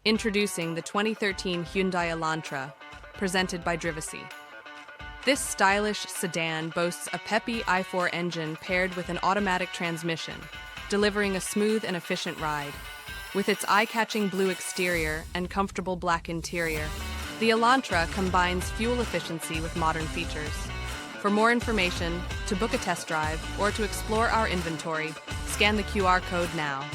Introducing the 2013 Hyundai Elantra, presented by Drivacy. This stylish sedan boasts a peppy i4 engine paired with an automatic transmission, delivering a smooth and efficient ride. With its eye-catching blue exterior and comfortable black interior, the Elantra combines fuel efficiency with modern features. For more information, to book a test drive, or to explore our inventory, scan the QR code now.